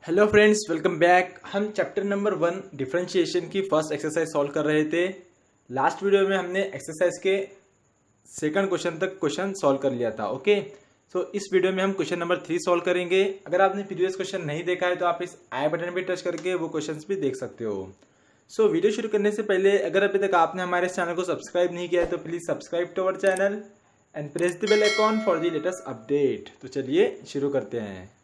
Hello friends, welcome back. हम chapter number 1 differentiation की first exercise solve कर रहे थे। लास्ट वीडियो में हमने एक्सरसाइज के सेकंड क्वेश्चन तक क्वेश्चन सॉल्व कर लिया था। ओके, सो इस वीडियो में हम क्वेश्चन नंबर 3 सॉल्व करेंगे। अगर आपने प्रीवियस क्वेश्चन नहीं देखा है तो आप इस आई बटन पे टच करके वो क्वेश्चन भी देख सकते हो। सो वीडियो शुरू करने से पहले अगर अभी तक आपने हमारे इस चैनल को सब्सक्राइब नहीं किया है तो please subscribe to our channel and press the bell icon for the latest update. तो चलिए शुरू करते हैं।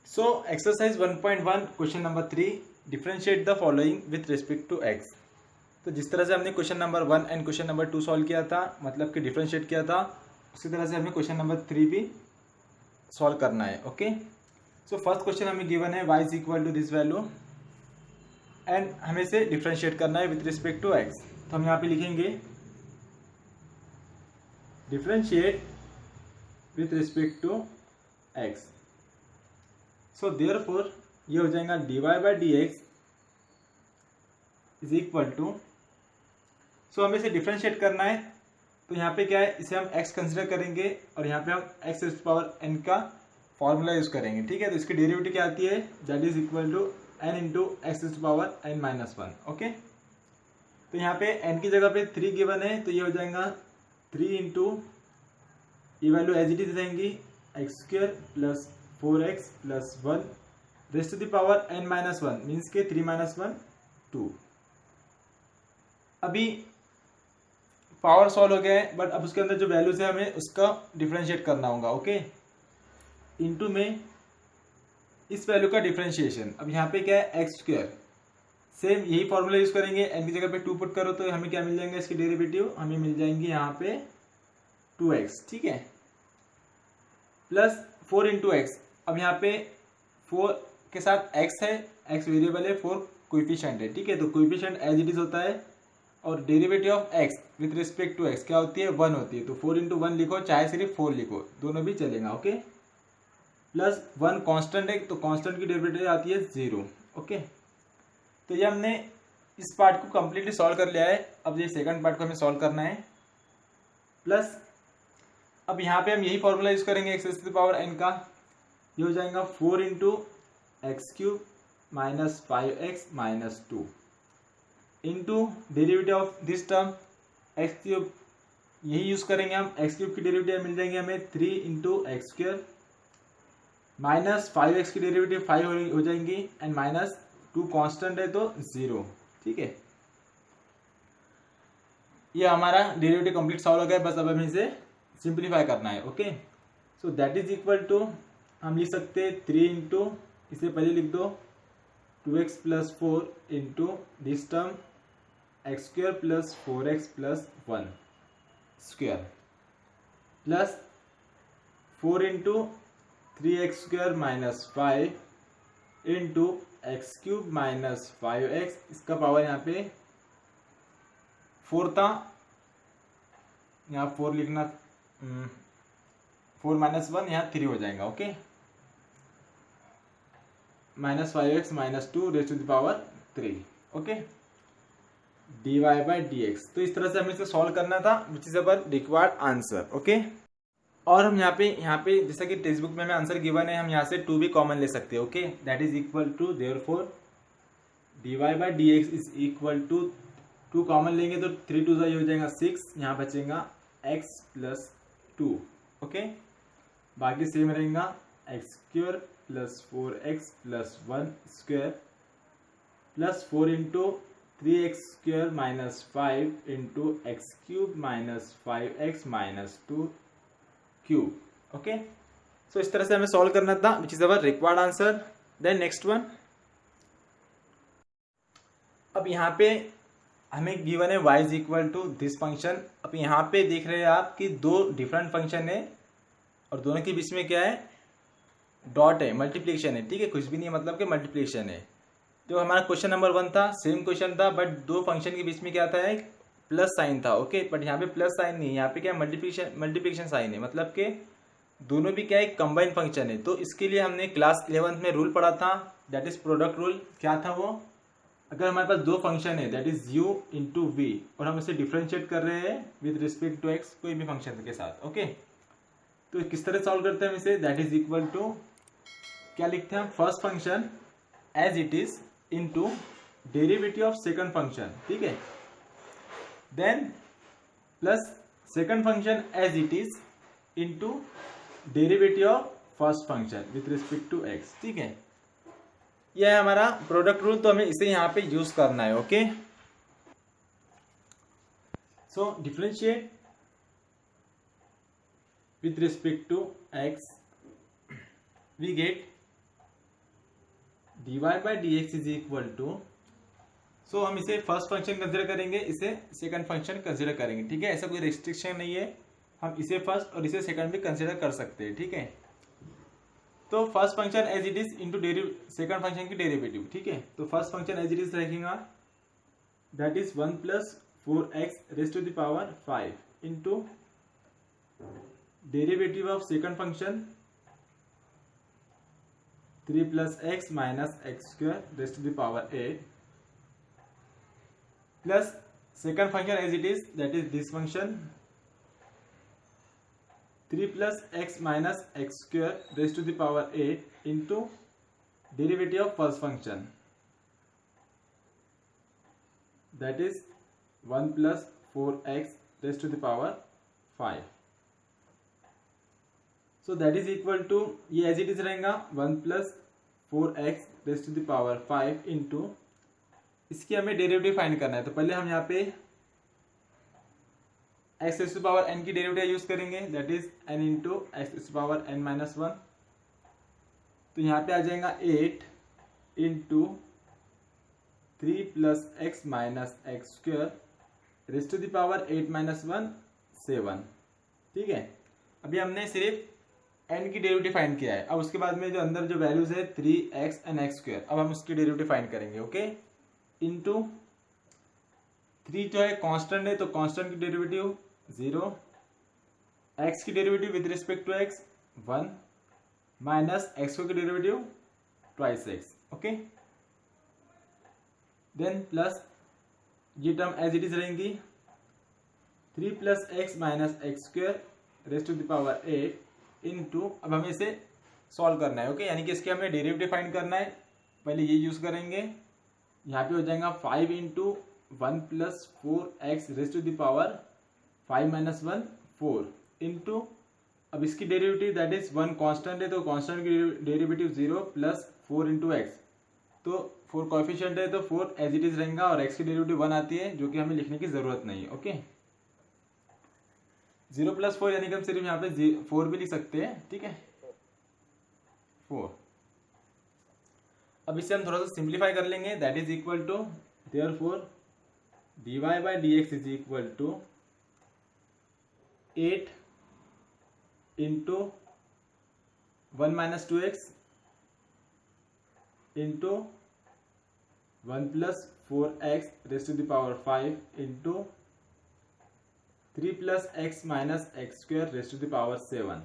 So exercise 1.1 question number 3, differentiate the following with respect to x। तो जिस तरह से हमने question number 1 and question number 2 solve किया था, मतलब कि डिफरेंशिएट किया था, उसी तरह से हमें क्वेश्चन नंबर 3 भी सॉल्व करना है। ओके, सो फर्स्ट क्वेश्चन हमें गिवन है y is equal to this value and हमें से डिफरेंशिएट करना है विथ रिस्पेक्ट टू x। तो हम यहाँ पे लिखेंगे differentiate with respect to x। So therefore ये हो जाएगा dy by D x is equal to, so हमें इसे डिफ्रेंशिएट करना है। तो यहाँ पे क्या है, इसे हम x कंसिडर करेंगे और यहाँ पे हम x टू पावर n का फॉर्मूला यूज करेंगे। ठीक है, तो इसकी डेरिवेटिव क्या आती है, that is equal to n into x to power n minus 1। Okay, तो यहाँ पे n की जगह पे 3 गिवन है, तो ये हो जाएगा 3 इंटू, ये वैल्यू एज इट इज रहेंगी x square plus 4x plus 1 raised to the power n minus 1 means के 3 माइनस 1 2। अभी पावर सॉल्व हो गया है, बट अब उसके अंदर जो वैल्यूज है हमें उसका डिफरेंशिएट करना होगा। ओके, इनटू में इस वैल्यू का डिफरेंशिएशन। अब यहाँ पे क्या है, एक्स स्क्वायर, सेम यही फॉर्मूला यूज करेंगे। n की जगह पे 2 पुट करो तो हमें क्या मिल जाएंगे, इसकी डेरिवेटिव हमें मिल जाएंगी यहाँ पे 2x। ठीक है, प्लस 4 इंटू एक्स। अब यहाँ पे 4 के साथ x है, x वेरिएबल है, 4 कोएफिशिएंट है। ठीक है, तो कोएफिशिएंट एज इट इज होता है और derivative of x with respect to x क्या होती है, 1 होती है। तो 4 इंटू 1 लिखो, चाहे सिर्फ 4 लिखो, दोनों भी चलेगा। ओके, प्लस 1 कांस्टेंट है, तो कांस्टेंट की डेरिवेटिव आती है 0। ओके, तो ये हमने इस पार्ट को कंप्लीटली सॉल्व कर लिया है। अब ये सेकंड पार्ट को हमें सॉल्व करना है। प्लस अब यहाँ पे हम यही फॉर्मूला यूज करेंगे x to the power n का। ये हो जाएगा 4 into x cube minus 5x minus 2 into derivative of this term x cube, यही यूज करेंगे हम। एक्स क्यूब की डेरिवेटिव मिल जाएंगे हमें 3 into x square minus 5x की डेरिवेटिव 5 हो जाएंगी एंड माइनस 2 कांस्टेंट है तो 0। ठीक है, ये हमारा डेरिवेटिव कंप्लीट सॉल्व हो गया। बस अब हमें इसे सिंप्लीफाई करना है। Okay, so that is equal to, हम लिख सकते हैं 3 इंटू, इसे पहले लिख दो 2x plus 4 into this term x square plus 4x plus 1 square plus 4 into 3x square minus 5 into x cube minus 5x, इसका पावर यहाँ पे 4 था, यहाँ 4 लिखना, 4 माइनस 1 यहाँ 3 हो जाएगा। Okay, minus 5x minus 2 raise to the power 3। Okay, dy by D x. तो इस तरह से हमें इसे सॉल्व करना था, which is our required answer. Okay, और हम यहाँ पे जैसा कि टेक्स्ट बुक में हमें आंसर गिवन है, हम यहाँ से 2 भी कॉमन ले सकते हैं। Okay, that is equal to, therefore dy by D x is equal to, 2 common लेंगे तो 3 2 हो जाएगा 6, यहाँ बचेगा x प्लस 2। ओके, बाकी सेम रहेगा X square plus 4x plus 1 square plus 4 into 3x square minus 5 into x cube minus 5x minus 2 cube. Okay, so इस तरह से हमें सॉल्व करना था, which is our required answer. Then next one, अब यहाँ पे हमें गिवन है y is equal to this function. अब यहाँ पे देख रहे हैं आप कि 2 डिफरेंट फंक्शन है और दोनों के बीच में क्या है, डॉट है, मल्टीप्लिकेशन है। ठीक है, कुछ भी नहीं है, मतलब कि मल्टीप्लिकेशन है। जो हमारा क्वेश्चन नंबर 1 था सेम क्वेश्चन था, बट 2 फंक्शन के बीच में क्या था, एक प्लस साइन था। ओके, बट यहाँ पे प्लस साइन नहीं है, यहाँ पे क्या मल्टीप्लिकेशन साइन है, मतलब कि दोनों भी क्या है, कंबाइंड फंक्शन है। तो इसके लिए हमने क्लास 11th में रूल पढ़ा था, दैट इज प्रोडक्ट रूल। क्या था वो, अगर हमारे पास 2 फंक्शन है that is u into v और हम इसे डिफ्रेंशिएट कर रहे हैं विद रिस्पेक्ट टू x कोई भी फंक्शन के साथ। ओके, तो किस तरह सॉल्व करते हैं हम इसे, दैट इज इक्वल टू क्या लिखते हैं हम, first function as it is into derivative of second function, ठीक है, then plus second function as it is into derivative of first function with respect to x, ठीक है। यह है हमारा प्रोडक्ट रूल, तो हमें इसे यहाँ पे यूज करना है, okay. So differentiate with respect to x, we get dy by dx is equal to, सो हम इसे फर्स्ट फंक्शन कंसिडर करेंगे, इसे सेकंड फंक्शन कंसिडर करेंगे, ठीक है। ऐसा कोई रिस्ट्रिक्शन नहीं है, हम इसे फर्स्ट और इसे सेकंड भी कंसिडर कर सकते हैं, ठीक है। तो first function as it is into second function की डेरिवेटिव, ठीक है। तो first function as it is रहेगा, that is 1 + 4x raise to the power 5 into derivative of second function 3 + x - x² raise to the power 8 plus second function as it is, that is this function 3 + x - x² raise to the power 8 into derivative of first function, that is 1 + 4x raise to the power 5। So that is equal to, ये as it is रहेगा 1 + 4x raise to the power 5 into, इसकी हमें derivative find करना है। तो पहले हम यहाँ पे x raise to the power n की डेरिवेटिव यूज करेंगे, that is n into x raise to the power n - 1। तो यहाँ पे आ जाएगा 8 into 3 + x - x² raise to the power 8 - 1 7, ठीक है। अभी हमने सिर्फ n की डेरिवेटिव फाइंड किया है। अब उसके बाद में जो अंदर जो वैल्यूज है 3x and x², अब हम उसकी डेरिवेटिव फाइंड करेंगे, ओके। इनटू 3 जो है कांस्टेंट है, तो कांस्टेंट की डेरिवेटिव 0, x की derivative with respect to x 1 minus x² की derivative 2x, okay. Then plus ये टर्म एज इट इज रहेंगी 3 + x - x² raise to the power 8 into, अब हमें इसे सॉल्व करना है, ओके, यानी कि इसके हमें डेरिवेटिव फाइंड करना है। पहले ये यूज करेंगे, यहाँ पे हो जाएगा 5 into 1 + 4x raise to the power 5 - 1 4 into, अब इसकी डेरिवेटिव दैट इज 1 कांस्टेंट है, तो कांस्टेंट की डेरिवेटिव 0 + 4 इंटू x, तो 4 कोएफिशिएंट है तो 4 एज इट इज रहेगा, और x की डेरिवेटिव 1 आती है, जो कि हमें लिखने की जरूरत नहीं है, ओके। 0 + 4 यानी कि हम सिर्फ यहाँ पे 4 भी लिख सकते हैं, ठीक है, 4। अब इसे हम थोड़ा सा सिंप्लीफाई कर लेंगे, that is equal to, therefore dy by dx is equal to 8 into 1 - 2x into 1 + 4x raise to the power 5 into 3 + x - x² raise to the power 7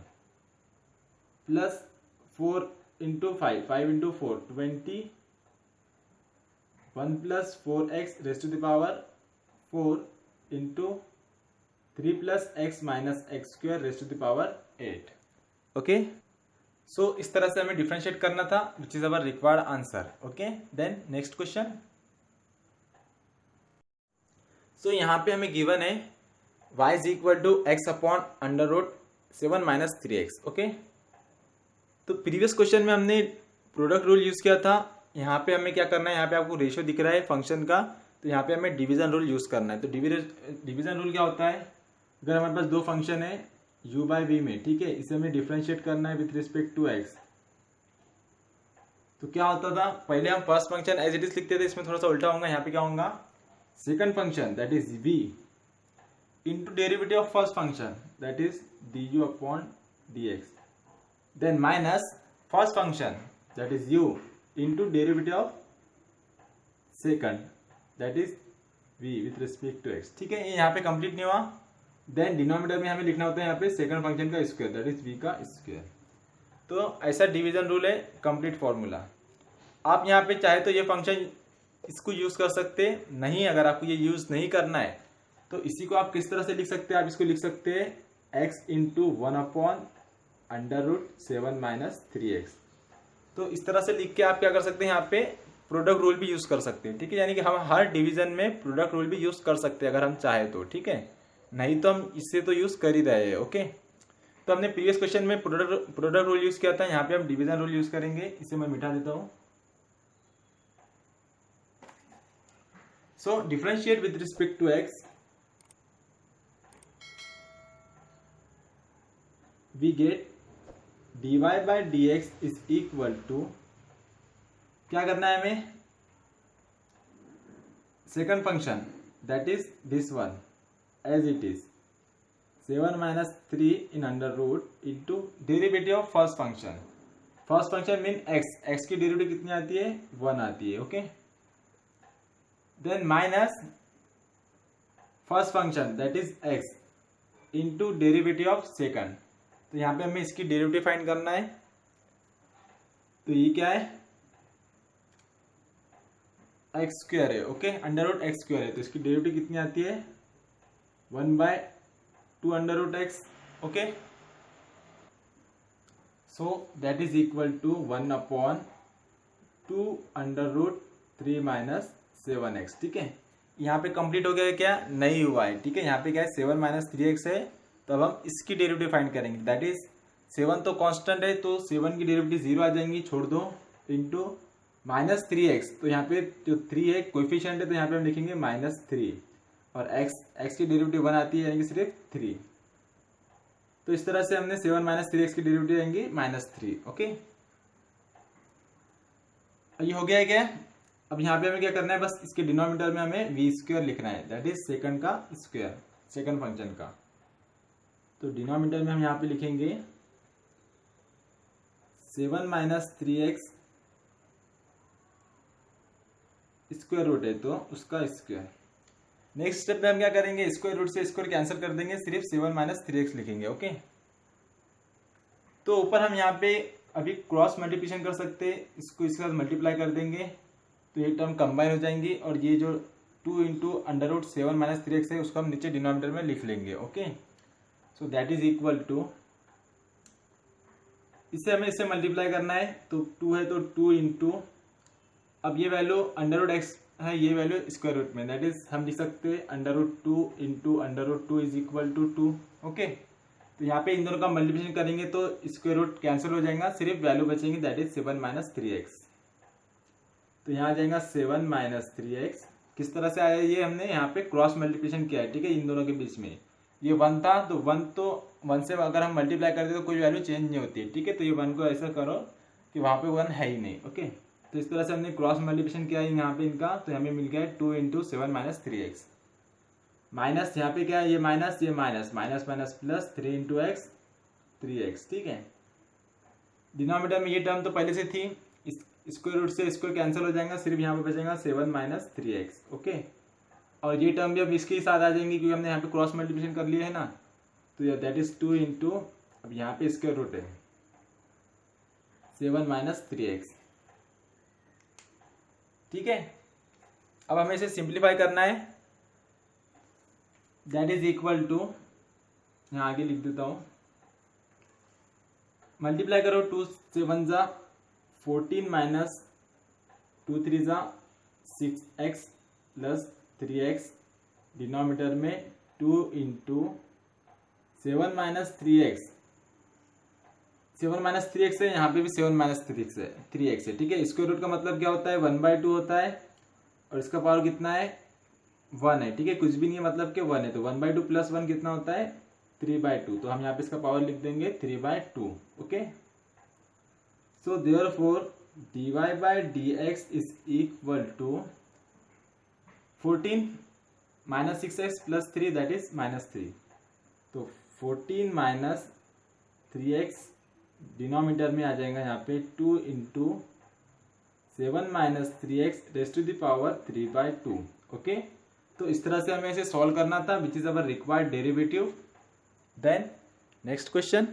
plus 4 into 5 into 4 20 1 + 4x raise to the power 4 into 3 + x - x² raise to the power 8, okay. So इस तरह से हमें differentiate करना था, which is our required answer, okay. Then next question. So यहाँ पे हमें given है y is equal to x/√7 - 3x, okay. तो प्रीवियस क्वेश्चन में हमने प्रोडक्ट रूल यूज किया था, यहाँ पे हमें क्या करना है, यहाँ पे आपको रेशियो दिख रहा है फंक्शन का, तो यहाँ पे हमें डिवीजन रूल यूज करना है। तो डिवीजन रूल क्या होता है, अगर हमारे पास दो फंक्शन है u by v में, ठीक है, इसे हमें डिफरेंशिएट करना है विथ रिस्पेक्ट टू x, तो क्या होता था, पहले हम first function as it is लिखते थे, इसमें थोड़ा सा उल्टा होगा, यहाँ पे क्या होगा, second function that is v into derivative of first function, that is du/dx, then minus first function, that is u, into derivative of second, that is v with respect to x, ठीक है। ये यहाँ पे complete नहीं हुआ, then denominator में हमें लिखना होता है यहाँ पे सेकंड फंक्शन का स्क्वायर, दैट इज v का स्क्वायर। तो ऐसा डिवीजन रूल है, कंप्लीट फॉर्मूला। आप यहाँ पे चाहे तो ये फंक्शन इसको यूज कर सकते हैं, नहीं अगर आपको ये यूज नहीं करना है तो इसी को आप किस तरह से लिख सकते हैं, आप इसको लिख सकते हैं x इंटू 1/√7 - 3x, तो इस तरह से लिख के आप क्या कर सकते हैं, यहाँ पे प्रोडक्ट रूल भी यूज कर सकते हैं, ठीक है। यानी कि हम हर डिवीजन में प्रोडक्ट रूल भी यूज कर सकते हैं अगर हम चाहे तो, ठीक है। नहीं तो हम इससे तो यूज कर ही रहे हैं, ओके। तो हमने प्रीवियस क्वेश्चन में प्रोडक्ट रूल यूज किया था, यहाँ पे हम डिवीजन रूल यूज करेंगे। इसे मैं मिटा देता हूँ। So differentiate with respect to x, we get dy by D x is equal to, क्या करना है हमें, second function that is this one as it is 7 minus 3 in under root into derivative of first function. First function mean x, x की derivative कितनी आती है, 1 आती है, okay. Then minus first function that is x into derivative of second. तो यहाँ पे हमें इसकी डेरिवेटिव फाइंड करना है। तो ये क्या है, एक्स स्क्वायर है, okay, under root x square है। तो इसकी डेरिवेटिव कितनी आती है, 1/2 under root x, okay. So that is equal to 1/2 under root 3 minus 7x, ठीक है। यहाँ पे कंप्लीट हो गया है क्या, नहीं हुआ है, ठीक है। यहाँ पे क्या है, 7 माइनस 3x है। तो अब हम इसकी डेरिवेटिव फाइंड करेंगे, दैट इज 7 तो कांस्टेंट है, तो 7 की डेरिवेटिव 0 आ जाएंगी, छोड़ दो, इंटू माइनस 3x। तो यहाँ पे जो 3 है कोएफिशिएंट है, तो यहाँ पे हम लिखेंगे -3, और x की डेरिवेटिव 1 आती है, यानी कि सिर्फ 3। तो इस तरह से हमने 7 माइनस 3x की डेरिवेटिव आएंगी -3, ओके। ये हो गया है क्या। अब यहाँ पे हमें क्या करना है, बस इसके डिनोमिनेटर में हमें v स्क्वायर लिखना है, दैट इज सेकंड का स्क्वायर, सेकंड फंक्शन का। तो डिनोमिनेटर में हम यहाँ पे लिखेंगे 7 माइनस 3x स्क्वायर रूट है, तो उसका स्क्वायर। नेक्स्ट स्टेप में हम क्या करेंगे, स्क्वायर रूट से स्क्वायर कैंसिल कर देंगे, सिर्फ 7 माइनस 3x लिखेंगे, ओके। तो ऊपर हम यहाँ पे अभी क्रॉस मल्टीप्लिकेशन कर सकते हैं, इसको इसके साथ मल्टीप्लाई कर देंगे, तो ये टर्म कंबाइन हो जाएंगी, और ये जो 2 into under root 7 minus 3x है, उसको हम नीचे डिनोमिनेटर में लिख लेंगे, okay. So that is equal to, इससे हमें इससे मल्टीप्लाई करना है, तो 2 है तो 2 इंटू, अब ये वैल्यू अंडर रूट एक्स है, ये वैल्यू स्क्वायर रूट में, दैट इज हम लिख सकते हैं under root 2 into under root 2 is equal to 2, okay. तो यहाँ पे इन दोनों का मल्टीप्लिकेशन करेंगे तो स्क्वायर रूट कैंसिल हो जाएगा, सिर्फ वैल्यू बचेंगे, दैट इज 7 माइनस 3x। तो यहाँ आ जाएगा 7 माइनस 3x। किस तरह से आया, ये हमने यहाँ पे क्रॉस मल्टीप्लिकेशन किया है, ठीक है, इन दोनों के बीच में। ये 1 था, तो 1 से अगर हम मल्टीप्लाई करते तो कोई वैल्यू चेंज नहीं होती है, ठीक है। तो ये 1 को ऐसा करो कि वहाँ पे 1 है ही नहीं, ओके। तो इस तरह से हमने क्रॉस मल्टीप्लिकेशन किया है यहाँ पे इनका, तो हमें मिल गया है 2 इंटू 7 माइनस 3x। माइनस यहाँ पे क्या है, ये माइनस, ये minus, minus minus plus 3 into x 3x, ठीक है। डिनोमिनेटर में ये टर्म तो पहले से थी, स्क्वायर रूट से स्क्वायर कैंसिल हो जाएगा, सिर्फ यहाँ पे बचेगा 7 माइनस 3x, ओके। और ये टर्म भी अब इसके साथ आ जाएंगे, क्योंकि हमने यहाँ पे क्रॉस मल्टीप्लिकेशन कर लिया है ना। तो दैट इज 2 इंटू, अब यहाँ पे स्क्वायर रूट है 7 माइनस 3x, ठीक है। अब हमें इसे सिंप्लीफाई करना है, दैट इज इक्वल टू, यहाँ आगे लिख देता हूँ, मल्टीप्लाई करो, 2 7 जा 14 माइनस 2 3 जा 6x प्लस 3x, डिनोमिनेटर में 2 into 7 minus 3x, 7 minus 3x है, यहाँ पे भी 7 माइनस 3x है, ठीक है। स्क्वायर रूट का मतलब क्या होता है, 1/2 होता है, और इसका पावर कितना है, 1 है, ठीक है। कुछ भी नहीं है, मतलब कि 1 है, तो 1/2 प्लस 1 कितना होता है, 3/2। तो हम यहाँ पे इसका पावर लिख देंगे 3/2, okay. So therefore dy by dx is equal to 14 minus 6x plus 3, that is -3। तो 14 माइनस 3x डिनोमिनेटर में आ जाएगा यहाँ पे 2 into 7 minus 3x raise to the power 3/2, okay. तो इस तरह से हमें इसे सॉल्व करना था, which is our required derivative. Then next question.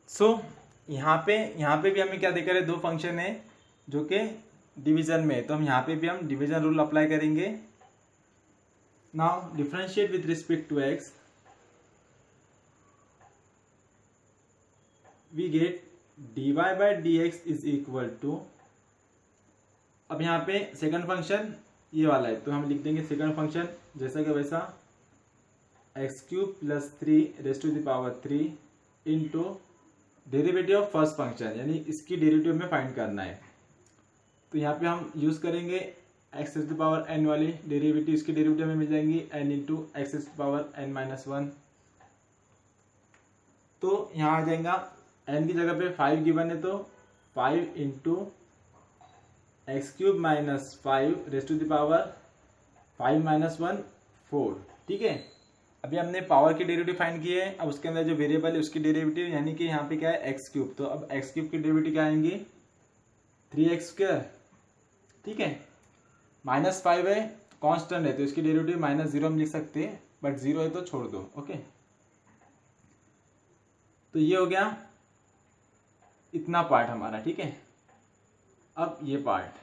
So यहाँ पे भी हमें क्या देखा है, 2 फंक्शन है जो कि डिवीजन में है, तो हम यहाँ पे भी हम डिवीजन रूल अप्लाई करेंगे। Now differentiate with respect to x, we get dy by D x is equal to, अब यहाँ पे सेकंड फंक्शन ये वाला है तो हम लिख देंगे सेकंड फंक्शन जैसा कि वैसा x cube plus 3 raise to the power 3 into derivative of first function, यानी इसकी डेरिवेटिव में फाइंड करना है। तो यहाँ पे हम यूज़ करेंगे x to the power n वाली डेरिवेटिव, इसकी डेरिवेटिव में मिल जाएंगी n into x to the power n minus 1। तो यहाँ आ जाएगा एन की जगह पे 5 गिवन है तो 5 into x cube minus 5 raise to the power 5 minus 1 4। ठीक है, अभी हमने पावर की डेरिवेटिव फाइंड की है। अब उसके अंदर जो वेरिएबल है उसकी डेरिवेटिव, यानी कि यहाँ पे क्या है एक्स क्यूब, तो अब एक्स क्यूब की डेरिवेटिव क्या आएंगी 3x²। ठीक है, -5 है कांस्टेंट है तो इसकी डेरिवेटिव -0 हम लिख सकते हैं, बट 0 है तो छोड़ दो। ओके, तो ये हो गया इतना पार्ट हमारा। ठीक है, अब ये पार्ट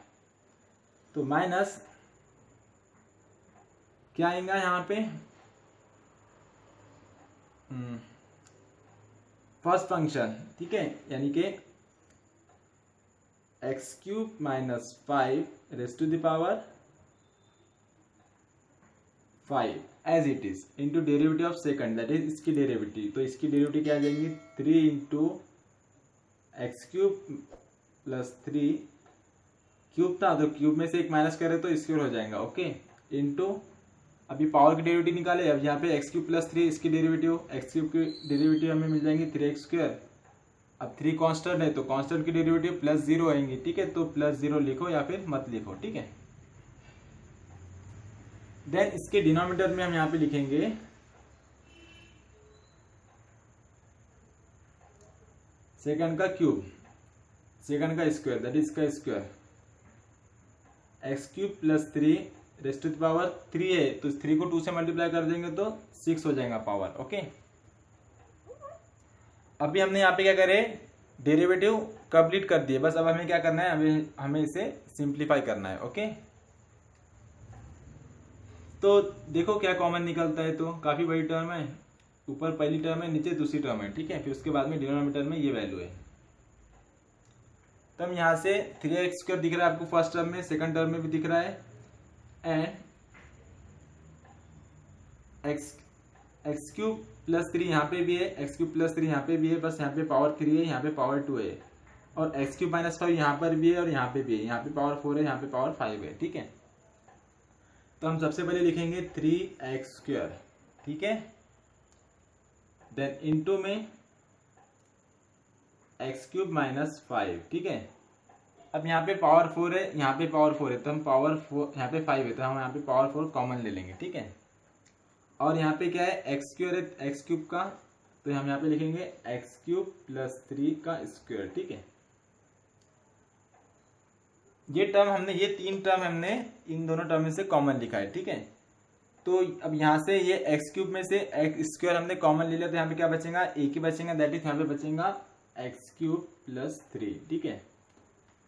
तो माइनस क्या आएगा यहाँ पे फर्स्ट फंक्शन। ठीक है, यानी कि x cube minus 5 raise to the power 5 as it is into derivative of second, that is इसकी डेरिवेटिव। तो इसकी डेरिवेटिव क्या आ जाएंगी 3 into x cube plus 3 cube था तो क्यूब में से एक माइनस करे तो स्क्वायर हो जाएगा। ओके, इंटू अभी पावर की डेरिवेटिव निकाले, अब यहाँ पे एक्स क्यूब प्लस 3 इसकी डेरिवेटिव, एक्स क्यूब की डेरिवेटिव हमें मिल जाएंगी 3x²। अब 3 कांस्टेंट है तो कांस्टेंट की डेरिवेटिव +0 आएंगी। ठीक है, तो +0 लिखो या फिर मत लिखो। ठीक है, देन इसके डिनोमिनेटर में हम यहाँ पे लिखेंगे सेकंड का क्यूब, सेकंड का स्क्वायर, दैट इज का square, x cube plus 3 raise to the power 3 है तो 3 को 2 से मल्टीप्लाई कर देंगे तो 6 हो जाएगा पावर। ओके, अभी हमने यहाँ पे क्या करे डेरिवेटिव कंप्लीट कर दिए, बस अब हमें क्या करना है, हमें इसे सिंप्लीफाई करना है। ओके, तो देखो क्या कॉमन निकलता है, तो काफ़ी बड़ी टर्म है, ऊपर पहली टर्म है नीचे दूसरी टर्म है। ठीक है, फिर उसके बाद में डिनोमिनेटर में ये वैल्यू है। तब यहाँ से 3x² दिख रहा है आपको फर्स्ट टर्म में, सेकंड टर्म में भी दिख रहा है, एंड एक्स क्यूब प्लस 3 यहाँ पे भी है, एक्स क्यूब प्लस 3 यहाँ पे भी है, बस यहाँ पे पावर 3 है, यहाँ पे पावर 2 है, और एक्स क्यूब माइनस 5 यहाँ पर भी है और यहाँ पे भी है, यहाँ पे पावर 4 है, यहाँ पे पावर 5 है। ठीक है, तो हम सबसे पहले लिखेंगे 3x²। ठीक है, देन इनटू में एक्स क्यूब माइनस 5। ठीक है, अब यहाँ पे पावर 4 है, यहाँ पे पावर 4 है, तो हम पावर 4, यहाँ पे 5 है तो हम यहाँ पे पावर 4 कॉमन ले लेंगे। ठीक है, और यहाँ पे क्या है x² है एक्स क्यूब का, तो हम यहाँ पे लिखेंगे एक्स क्यूब प्लस 3 का स्क्वायर। ठीक है, ये टर्म हमने, ये 3 टर्म हमने इन दोनों टर्म में से कॉमन लिखा है। ठीक है, तो अब यहाँ से ये एक्स क्यूब में से x² हमने कॉमन ले लिया, तो यहाँ पे क्या बचेगा एक ही बचेगा, दैट इज यहाँ पे बचेगा एक्स क्यूब प्लस 3। ठीक है,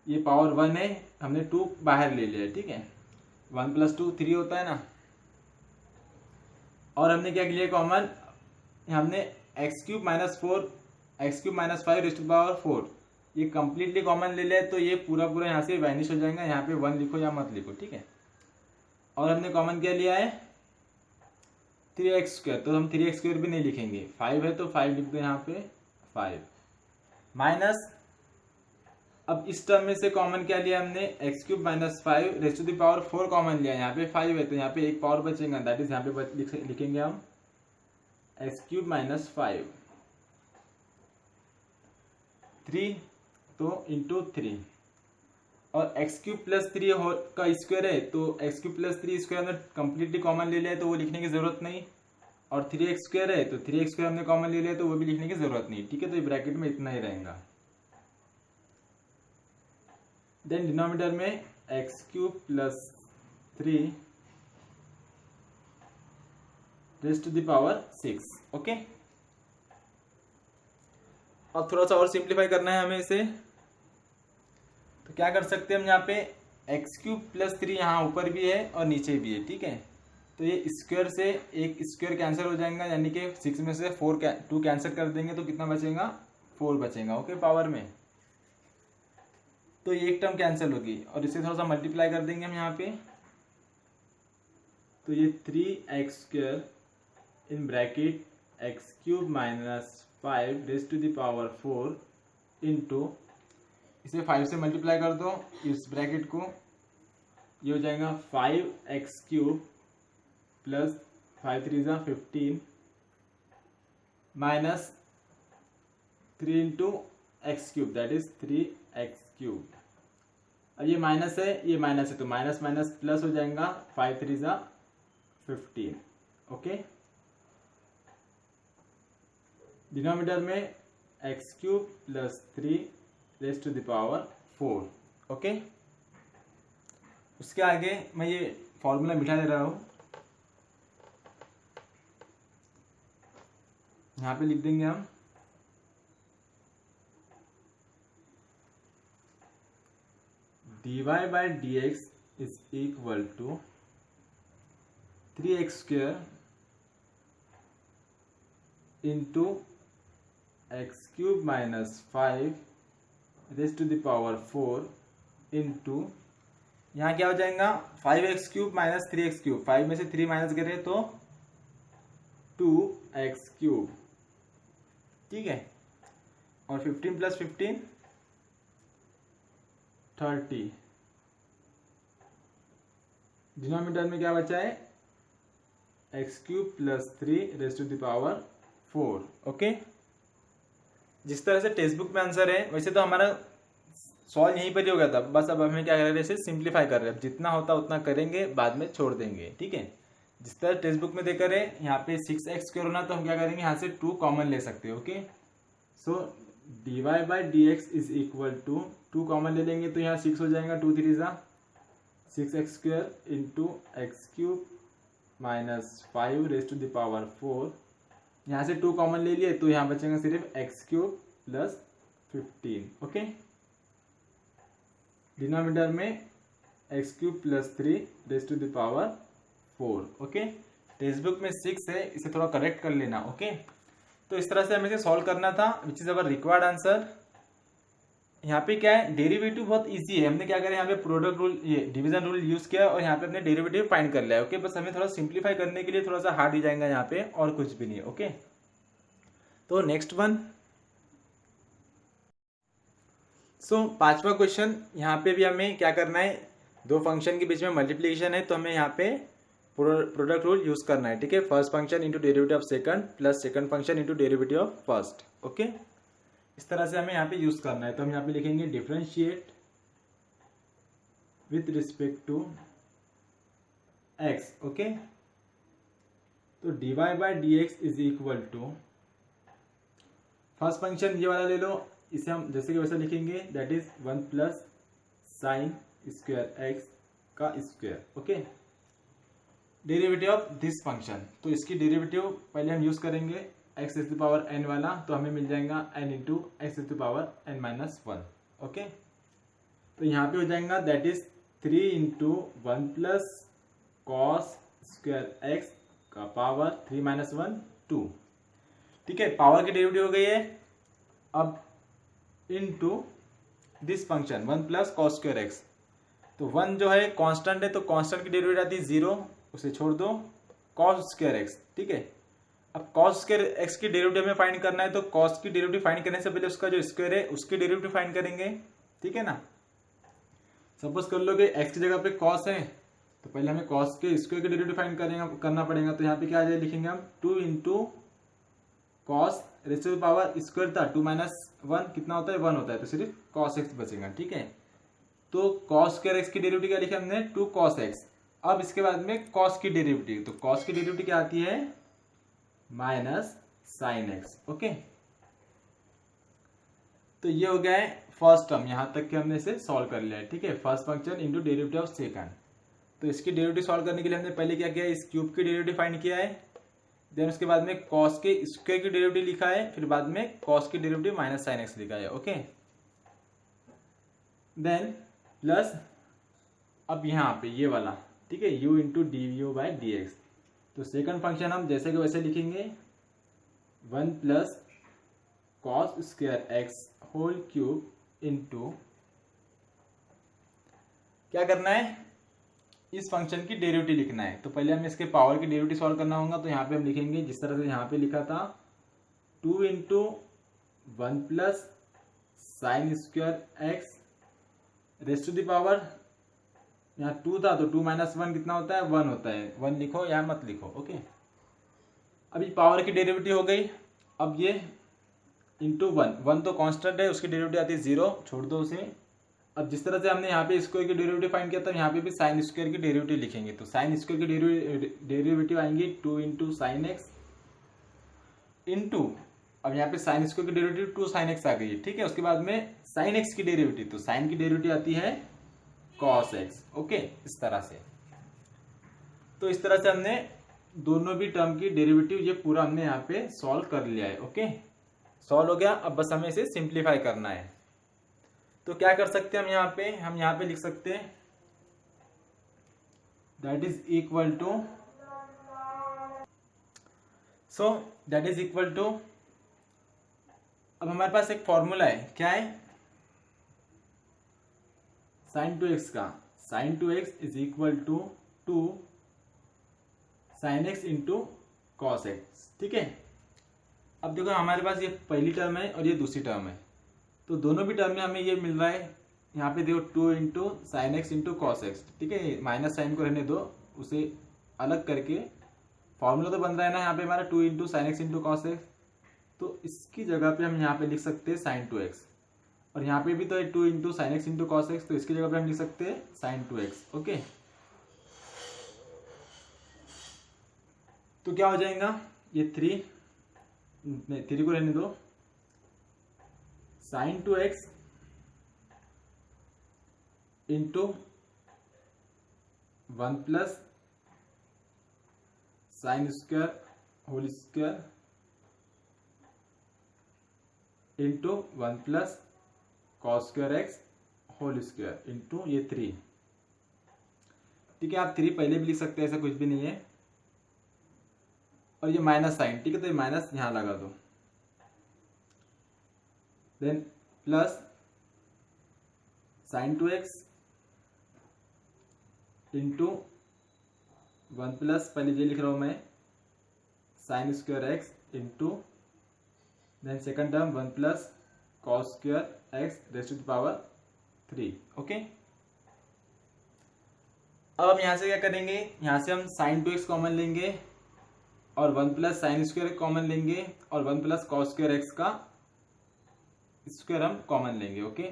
ये पावर 1 है, हमने 2 बाहर ले लिया। ठीक है, 1 + 2 3 होता है ना, और हमने क्या लिया कॉमन, हमने x cube minus 4 x cube minus 5 raise to the power 4 ये कंप्लीटली कॉमन ले लिया, तो ये पूरा यहाँ से वैनिश हो जाएगा, यहाँ पे 1 लिखो या मत लिखो। ठीक है, और हमने कॉमन क्या लिया है 3x², तो हम 3x² भी नहीं लिखेंगे, 5 है तो 5 लिख दो यहाँ पे 5 माइनस, अब इस टर्म में से कॉमन क्या लिया हमने x cube minus 5 raise to the power 4 common लिया, यहाँ पे 5 है तो यहाँ पे एक पावर बचेगा, दैट इज यहाँ पे लिखेंगे हम एक्स क्यूब माइनस 5 3 तो इंटू 3, और एक्स क्यूब प्लस 3 का स्क्वायर है तो एक्स क्यूब प्लस 3 स्क्वायर हमने कंप्लीटली कॉमन ले लिया है तो वो लिखने की जरूरत नहीं, और 3x² है तो 3x² हमने कॉमन ले लिया तो वो भी लिखने की जरूरत नहीं। ठीक है, तो ये ब्रैकेट में इतना ही रहेगा। देन डिनोमिनेटर में x cube plus 3 raise to the power 6। Okay, अब थोड़ा सा और सिंप्लीफाई करना है हमें इसे, तो क्या कर सकते हैं हम यहाँ पे एक्स क्यूब प्लस 3 यहाँ ऊपर भी है और नीचे भी है। ठीक है, तो ये स्क्वायर से एक स्क्वायर कैंसिल हो जाएगा, यानी कि 6 में से 2 कैंसिल कर देंगे तो कितना बचेगा 4 बचेगा, ओके, पावर में। तो ये एक टर्म कैंसिल होगी और इसे थोड़ा सा मल्टीप्लाई कर देंगे हम यहाँ पे, तो ये 3x² in bracket x³ minus 5 raise to the power 4 into, इसे 5 से मल्टीप्लाई कर दो इस ब्रैकेट को, ये हो जाएगा 5x³ प्लस 5 3 ज़ा 15 minus 3 into x³ that is 3x³। अब ये माइनस है, ये माइनस है, तो माइनस माइनस प्लस हो जाएगा, 5 3 ज़ा 15, ओके। डिनोमिनेटर में x³ plus 3 raise to the power 4, okay. उसके आगे मैं ये फॉर्मूला मिटा दे रहा हूँ, यहाँ पे लिख देंगे हम dy by dx is equal to 3x² into x³ minus 5 raise to the power 4 into, यहाँ क्या हो जाएगा 5x³ माइनस 3x³, 5 में से 3 माइनस करें तो 2x³, ठीक है, और 15 प्लस 15 30, डिनोमिनेटर में क्या बचा है x³ plus 3 raise to the power 4, okay. जिस तरह से टेक्स्ट बुक में आंसर है वैसे तो हमारा सॉल्व यहीं पर ही हो गया था, बस अब हमें क्या कर रहे हैं, इसे सिंप्लीफाई कर रहे हैं, जितना होता उतना करेंगे, बाद में छोड़ देंगे, ठीक है। जिस तरह टेक्स्ट बुक में देकर है यहाँ पे 6x² होना, तो हम क्या करेंगे, यहाँ से 2 कॉमन ले सकते हैं, okay. So dy by dx is equal to 2 common ले लेंगे तो यहाँ 6 हो जाएगा, 2 3 ज़ा 6x² into x³ minus 5 raise to the power 4, यहाँ से 2 कॉमन ले लिए तो यहाँ बचेगा सिर्फ x³ प्लस 15, ओके। डिनोमिनेटर में x³ plus 3 raise to the power 4, okay. Textbook में 6 है, इसे थोड़ा करेक्ट कर लेना, ओके। तो इस तरह से हमें इसे सॉल्व करना था, which is our required answer. यहाँ पे क्या है, डेरिवेटिव बहुत इजी है, हमने क्या करें, यहाँ पे प्रोडक्ट रूल, ये डिवीजन रूल यूज किया और यहाँ पे अपने डेरिवेटिव फाइंड कर लिया, ओके। बस हमें थोड़ा सिंप्लीफाई करने के लिए थोड़ा सा हार्ड हो जाएगा यहाँ पे, और कुछ भी नहीं, ओके। तो नेक्स्ट वन, सो 5वां क्वेश्चन, यहाँ पे भी हमें क्या करना है, 2 फंक्शन के बीच में मल्टीप्लीकेशन है, तो हमें यहाँ पे प्रोडक्ट रूल यूज करना है, ठीक है। First function into derivative of second plus second function into derivative of first, okay. इस तरह से हमें यहाँ पे यूज करना है, तो हम यहाँ पे लिखेंगे differentiate with respect to x, okay. तो dy by dx is equal to, first function ये वाला ले लो, इसे हम जैसे कि वैसा लिखेंगे, that is 1 plus sine square x का square, okay. Derivative of this function, तो इसकी डेरिवेटिव पहले हम यूज करेंगे x to the power n वाला, तो हमें मिल जाएगा n into x to the power n minus 1, okay. तो यहाँ पे हो जाएगा that is 3 into 1 plus cos square x का पावर 3 माइनस 1 2, ठीक है। पावर की डेरिवेटिव हो गई है। अब into this function 1 plus cos square x, तो 1 जो है कांस्टेंट है, तो कांस्टेंट की डेरिवेटिव आती है 0, उसे छोड़ दो, कॉस स्क्वायर x, ठीक है। अब कॉस स्क्वायर x की डेरिवेटिव में फाइंड करना है, तो कॉस की डेरिवेटिव फाइंड करने से पहले उसका जो स्क्वायर है उसकी डेरिवेटिव फाइंड करेंगे, ठीक है ना। सपोज कर लो कि x की जगह पे कॉस है, तो पहले हमें कॉस के स्क्वायर की डेरिवेटिव फाइंड करना पड़ेगा, तो यहाँ पे क्या आ जाए, लिखेंगे हम 2 into cos raise to the power square था, 2 माइनस 1 कितना होता है, 1 होता है, तो सिर्फ कॉस x बचेगा, ठीक है। तो कॉस स्क्वायर x की डेरिवेटिव क्या लिखा हमने, 2 कॉस x। अब इसके बाद में कॉस की डेरिवेटिव, तो कॉस की डेरिवेटिव क्या आती है, माइनस साइन x, ओके। तो ये हो गया है फर्स्ट टर्म, यहां तक कि हमने इसे सॉल्व कर लिया है, ठीक है। First function into derivative of second, तो इसकी डेरिवेटिव सॉल्व करने के लिए हमने पहले क्या किया, इस क्यूब की डेरिवेटिव फाइंड किया है, देन उसके बाद में कॉस के स्क्वायर की डेरिवेटिव लिखा है, फिर बाद में कॉस की डेरिवेटिव माइनस साइन x लिखा है, ओके। देन प्लस अब यहाँ पे ये वाला, ठीक है, u into d u by D x, तो सेकंड फंक्शन हम जैसे कि वैसे लिखेंगे 1 plus cos square x whole cube into, क्या करना है, इस फंक्शन की डेरिवेटिव लिखना है। तो पहले हमें इसके पावर की डेरिवेटिव सॉल्व करना होगा। तो यहाँ पे हम लिखेंगे जिस तरह से यहाँ पे लिखा था, 2 into 1 plus sine square x raise to the power, यहाँ 2 था तो 2 माइनस 1 कितना होता है, 1 होता है। 1 लिखो या मत लिखो, ओके। अभी पावर की डेरिवेटिव हो गई। अब ये इंटू 1 तो कांस्टेंट है, उसकी डेरिवेटिव आती है 0, छोड़ दो उसे। अब जिस तरह से हमने यहाँ पे स्क्वायर की डेरिवेटिव फाइंड किया था, यहाँ पे भी साइन स्क्वायर की डेरिवेटिव लिखेंगे। तो साइन स्क्वायर की डेरिवेटिव आएंगी 2 इंटू साइन एक्स इंटू, अब यहाँ पे साइन स्क्वायर की डेरिवेटिव 2 साइन एक्स आ गई है, ठीक है। उसके बाद में साइन एक्स की डेरिवेटिव, तो साइन की डेरिवेटिव आती है कॉस एक्स, ओके, इस तरह से। तो इस तरह से हमने दोनों भी टर्म की डेरिवेटिव ये पूरा हमने यहाँ पे सॉल्व कर लिया है, ओके। सॉल्व हो गया। अब बस हमें इसे सिंप्लीफाई करना है। तो क्या कर सकते हैं हम यहाँ पे लिख सकते हैं that is equal to, so that is equal to, अब हमारे पास एक फॉर्मूला है, क्या है, साइन टू एक्स का, sine two x is equal to 2 sine x into cos x, ठीक है। अब देखो हमारे पास ये पहली टर्म है और ये दूसरी टर्म है, तो दोनों भी टर्म में हमें ये मिल रहा है। यहाँ पे देखो 2 into sign x into cos x, ठीक है। माइनस साइन को रहने दो, उसे अलग करके फॉर्मूला तो बन रहा है ना यहाँ पे हमारा 2 into sign x into cos x, तो इसकी जगह पे हम यहाँ पे लिख सकते हैं साइन 2x, और यहाँ पे भी तो है 2 into sign x into cos x, तो इसकी जगह पे हम लिख सकते हैं साइन 2x, ओके। तो क्या हो जाएगा, ये 3 को रहने दो, sine 2x into 1 plus sine square whole square into 1 plus cos square x whole square into ये 3, ठीक है। आप 3 पहले भी लिख सकते हैं, ऐसा कुछ भी नहीं है। और ये माइनस साइन, ठीक है, तो ये माइनस यहां लगा दो, then plus sine 2x into 1 plus, पहले ये लिख रहा हूं मैं, sine square x into, then second term 1 plus cos square x raise to the power 3, okay. अब हम यहां से क्या करेंगे, यहां से हम साइन 2x कॉमन लेंगे और 1 प्लस साइन स्क्वायर कॉमन लेंगे और 1 प्लस कॉस स्क्वायर एक्स का स्क्वायर हम कॉमन लेंगे, ओके,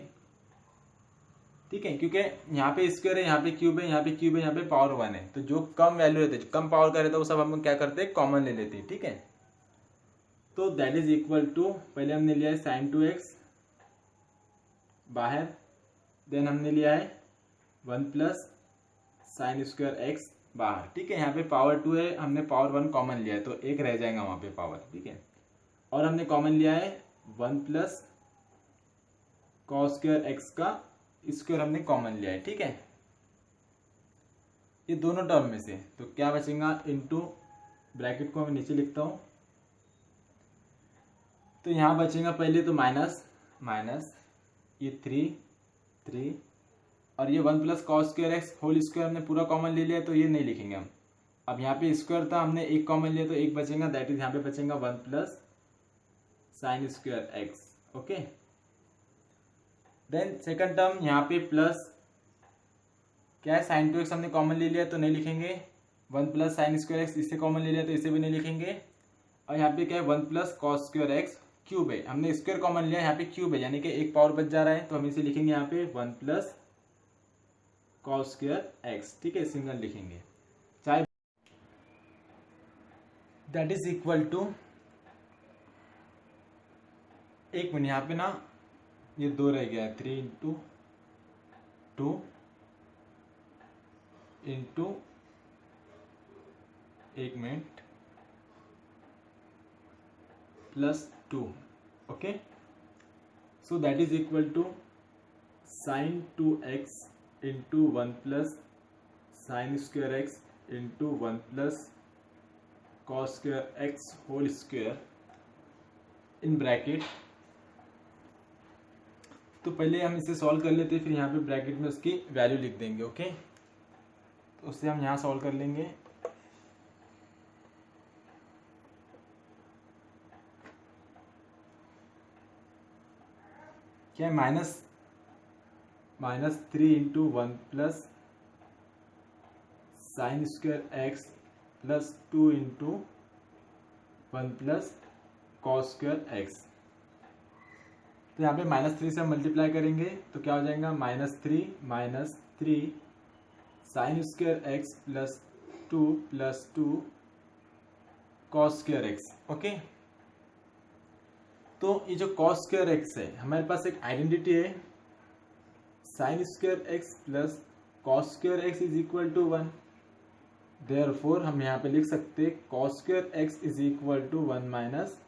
ठीक है। क्योंकि यहाँ पे स्क्वायर है, यहाँ पे क्यूब है, यहाँ पे क्यूब है, यहाँ पे पावर 1 है, तो जो कम वैल्यू रहते, जो कम पावर का रहता है वो सब हम क्या करते हैं, कॉमन ले लेते हैं, ठीक है। तो दैट इज इक्वल टू, पहले हमने लिया है साइन 2x बाहर, देन हमने लिया है 1 प्लस साइन स्क्वायर एक्स बाहर, ठीक है। यहाँ पे पावर 2 है, हमने पावर 1 कॉमन लिया है, तो एक रह जाएगा वहां पे पावर, ठीक है। और हमने कॉमन लिया है 1 प्लस कॉस स्क्वायर एक्स का स्क्वायर हमने कॉमन लिया है, ठीक है, ये दोनों टर्म में से। तो क्या बचेगा, इनटू, ब्रैकेट को मैं नीचे लिखता हूं, तो यहां बचेगा पहले तो माइनस माइनस, ये 3 और ये 1 plus cos square x whole square हमने पूरा कॉमन ले लिया, तो ये नहीं लिखेंगे हम। अब यहाँ पे स्क्वायर था, हमने एक कॉमन लिया तो एक बचेगा, दैट इज यहाँ पे बचेगा 1 plus sine square x, okay. Then second term यहाँ पे प्लस, क्या है, साइन 2x हमने कॉमन ले लिया तो नहीं लिखेंगे, 1 प्लस साइन स्क्वायर एक्स इससे कॉमन ले लिया तो इसे भी नहीं लिखेंगे। और यहाँ पे क्या है, 1 plus cos square x cube है, हमने स्क्वायर कॉमन लिया, यहाँ पे क्यूब है, यानी कि एक पावर बच जा रहा है, तो हम इसे लिखेंगे यहाँ पे 1 प्लस कॉस स्क्वायर एक्स, ठीक है, सिंगल लिखेंगे, चाहे दैट इज इक्वल टू, एक मिनट यहाँ पे ना ये 2 रह गया है, 3 इंटू 2 इंटू, एक minute, plus 2, okay. So that is equal to sine 2x into 1 plus sine square x into 1 plus cos square x whole square in bracket तो पहले हम इसे सॉल्व कर लेते हैं, फिर यहाँ पे ब्रैकेट में उसकी वैल्यू लिख देंगे। ओके, तो उससे हम यहाँ सॉल्व कर लेंगे। क्या है, minus 3 into 1 plus sine square x plus 2 into 1 plus cos square x. तो यहाँ पे -3 से हम मल्टीप्लाई करेंगे तो क्या हो जाएगा, -3 sine square x plus 2 cos square x. Okay, तो ये जो कॉस स्क्वायर एक्स है, हमारे पास एक आइडेंटिटी है, sine square x plus cos square x is equal to 1। Therefore हम यहाँ पे लिख सकते हैं cos square x is equal to 1 minus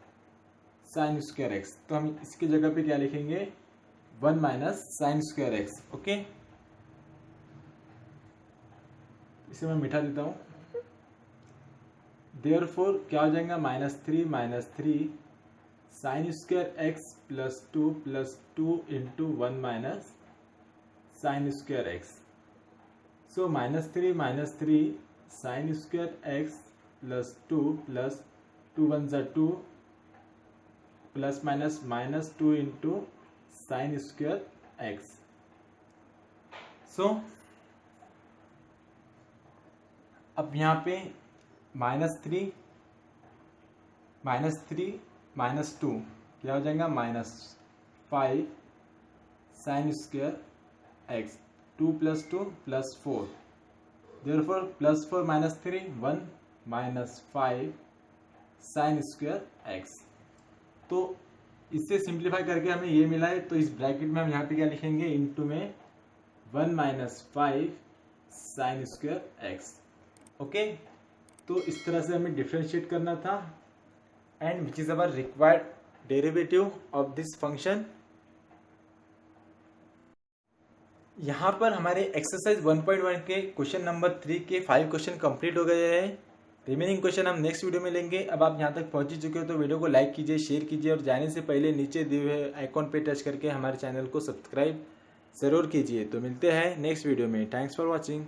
sine square x. तो हम इसकी जगह पे क्या लिखेंगे, 1 minus sine square x. Okay, इसे मैं मिटा देता हूँ। देयरफॉर क्या हो जाएगा, -3 sine square x plus 2 into 1 minus sine square X. So -3 sine square x plus 2 1 ज़ा 2 plus minus -2 into sine square X. So अब यहाँ पे -3 -2 क्या हो जाएगा, -5 sine square X, 2 + 2 + 4। Therefore +4 - 3 1 -5 sine square x. तो इससे सिंप्लीफाई करके हमें ये मिला है। तो इस ब्रैकेट में हम यहाँ पे क्या लिखेंगे, इनटू में 1 - 5 साइन स्क्वायर एक्स। ओके, तो इस तरह से हमें डिफरेंशिएट करना था, and which is our required derivative of this function. यहाँ पर हमारे एक्सरसाइज 1.1 के क्वेश्चन नंबर 3 के 5 क्वेश्चन कंप्लीट हो गए हैं। रिमेनिंग क्वेश्चन हम नेक्स्ट वीडियो में लेंगे। अब आप यहाँ तक पहुँच ही चुके हो तो वीडियो को लाइक कीजिए, शेयर कीजिए, और जाने से पहले नीचे दिए हुए आइकॉन पे टच करके हमारे चैनल को सब्सक्राइब ज़रूर कीजिए। तो मिलते हैं नेक्स्ट वीडियो में। Thanks for watching.